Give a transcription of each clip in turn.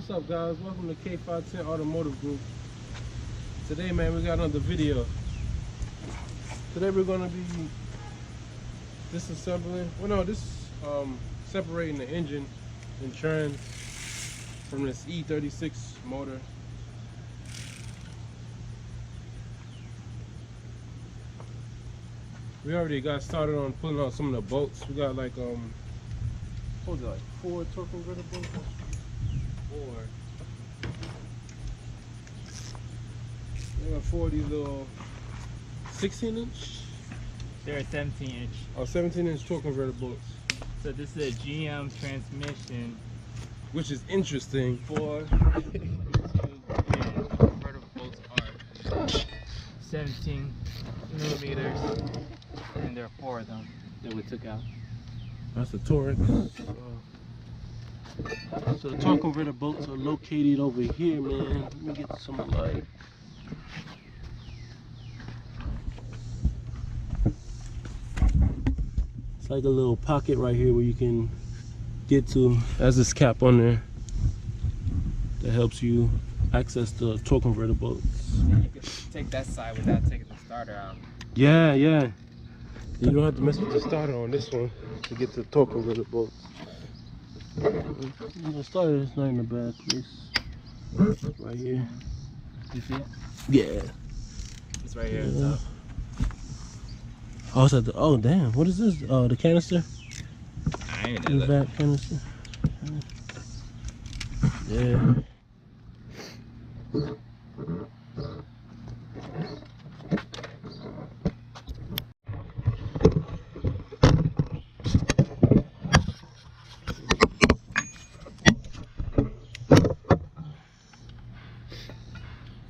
What's up, guys? Welcome to K510 Automotive Group. Today, man, we got another video. Today we're gonna be disassembling. Well, no, separating the engine and trans from this E36 motor. We already got started on pulling out some of the bolts. We got like what was it, like 4 torque converter bolts? 4. We got 4 of these little 16-inch. They're a 17-inch. Oh, 17-inch torque converter bolts. So this is a GM transmission, Which is interesting. 4 converter bolts are 17 millimeters, and there are 4 of them that we took out. That's a torque. So the torque converter bolts are located over here, man. Let me get some light. It's like a little pocket right here where you can get to. There's this cap on there that helps you access the torque converter bolts. You can take that side without taking the starter out. Yeah. You don't have to mess with the starter on this one to get to the torque converter bolts. The starter is not in a bad place. Right here. You see it? Yeah. It's right here. Yeah. Oh, it's at the, oh damn, what is this? Oh, the canister? I ain't The back canister. Yeah.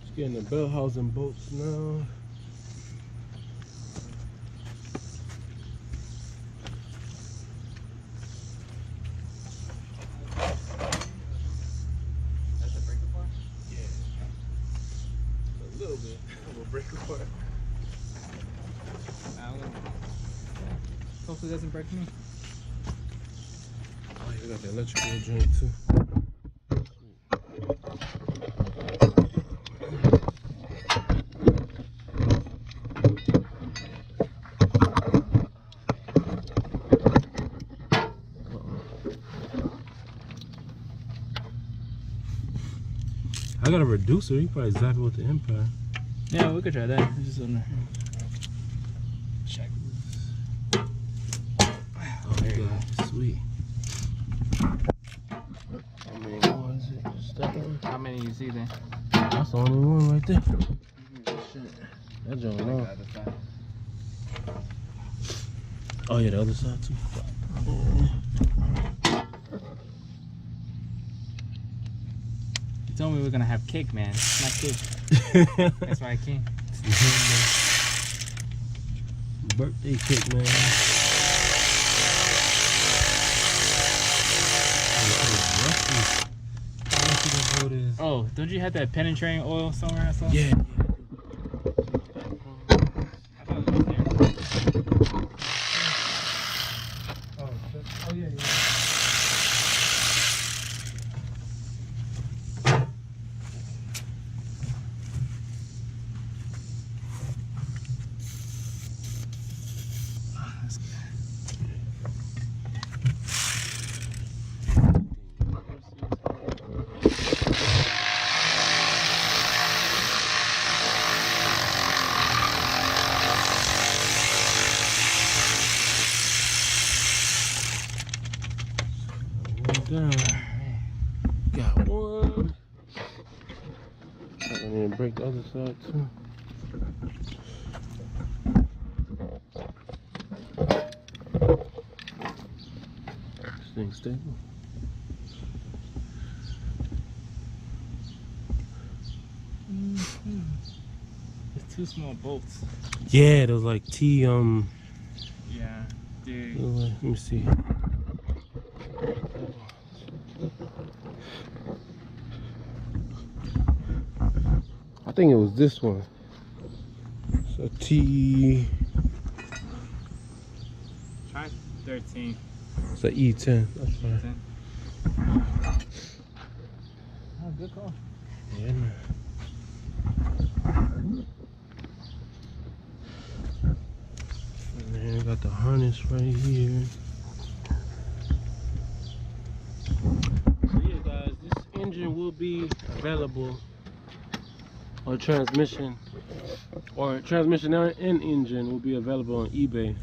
Just getting the bell housing bolts now. Hopefully it doesn't break me. Oh, you got the electrical joint too. I got a reducer. You probably zap it with the impact. Yeah, we could try that. It's just on there. Check. Oh, there you go. Sweet. How many ones is it? Just that one? How many you see there? That's the only one right there. That joint long. Oh yeah, the other side too. You told me we were gonna have cake, man. It's not cake. That's why I came. Birthday cake, man. Oh, don't you have that penetrating oil somewhere or something? Yeah. Oh yeah. Down. Got one. I need to break the other side too. This thing's stable. It's 2 small bolts. Yeah, those like T Yeah, dude. let me see. I think it was this one. So T. Try 13. It's an E10. That's right. good call. Yeah, man. And then I got the harness right here. So yeah, guys, this engine will be available, or transmission and engine will be available on eBay.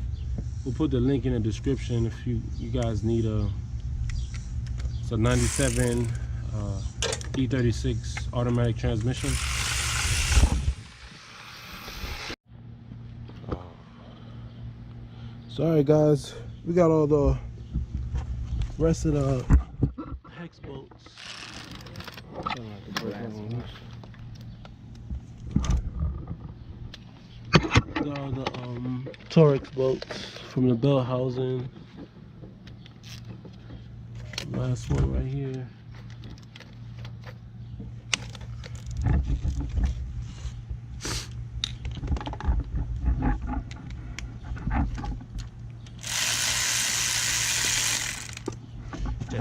We'll put the link in the description if you guys need it's a 97 E36 automatic transmission. Sorry guys, we got all the rest of the hex bolts. Got all the Torx bolts from the belt housing. Last one right here.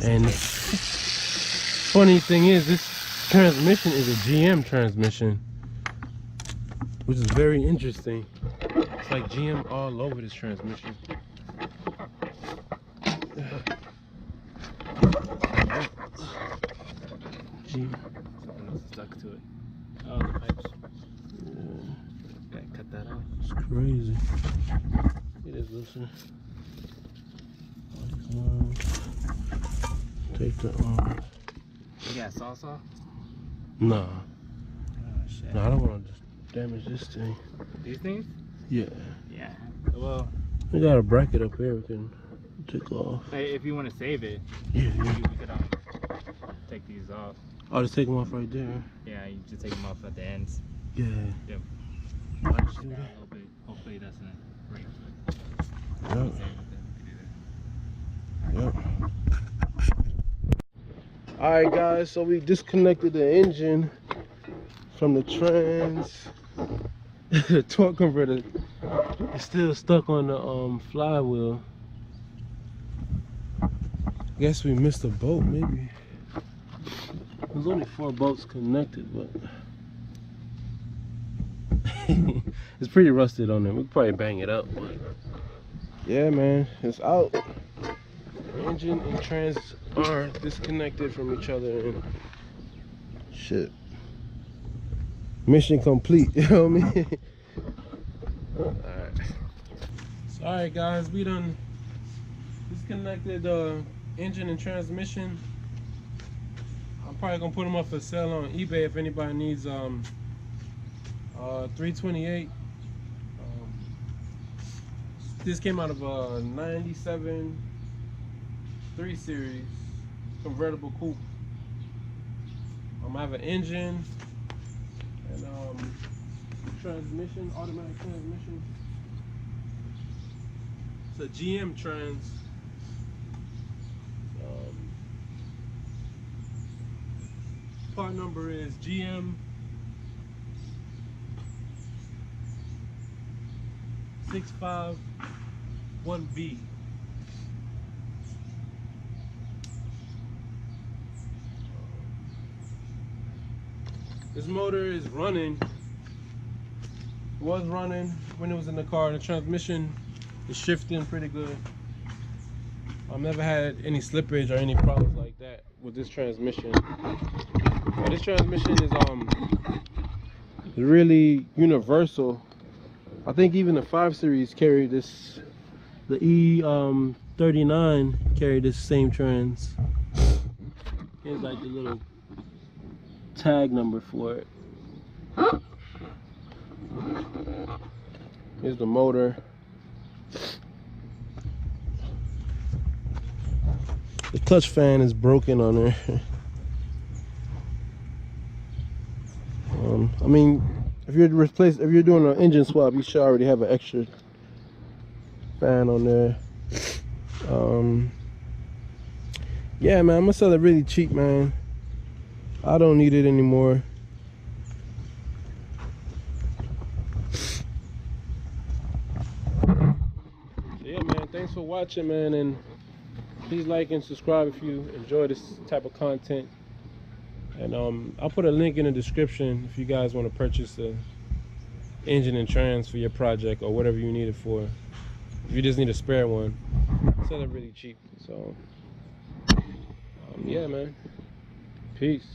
And funny thing is, this transmission is a GM transmission, which is very interesting. It's like GM all over this transmission. Something else stuck to it. Oh, the pipes. Yeah. Gotta cut that out. It's crazy. It is loosen. Take the You got salsa? Nah. Oh shit. No, I don't want to damage this thing. These things? Yeah. Yeah. Well, We got a bracket up here we can take off. hey, if you want to save it, Yeah. we could take these off. I'll just take them off right there. Yeah, you just take them off at the ends. Yeah. Yep. I'll just do Yeah, a that. little bit. Hopefully it doesn't break. Yep. Yep. Alright guys, so we disconnected the engine from the trans. The torque converter is still stuck on the flywheel. Guess we missed a bolt maybe. There's only 4 bolts connected, but it's pretty rusted on there. We could probably bang it up, but yeah man, it's out. Engine and trans are disconnected from each other and shit. Mission complete, you know what I mean? Alright. So, alright guys, we done disconnected the engine and transmission. I'm probably gonna put them up for sale on eBay if anybody needs 328. This came out of a 97 3 Series convertible coupe. I have an engine and transmission, automatic transmission. It's a GM trans. Part number is GM 651B. This motor is running. It was running when it was in the car. The transmission is shifting pretty good. I've never had any slippage or any problems like that with this transmission. But this transmission is really universal. I think even the 5 Series carry this. The E39 carry this same trans. Here's like the little tag number for it. Here's the motor. The clutch fan is broken on there. I mean, if you're doing an engine swap, you should already have an extra fan on there. Yeah, man, I'm gonna sell it really cheap, man. I don't need it anymore. So yeah, man, thanks for watching, man, and please like and subscribe if you enjoy this type of content. And I'll put a link in the description if you guys want to purchase the engine and trans for your project or whatever you need it for. If you just need a spare one, sell it really cheap. So yeah, man, peace.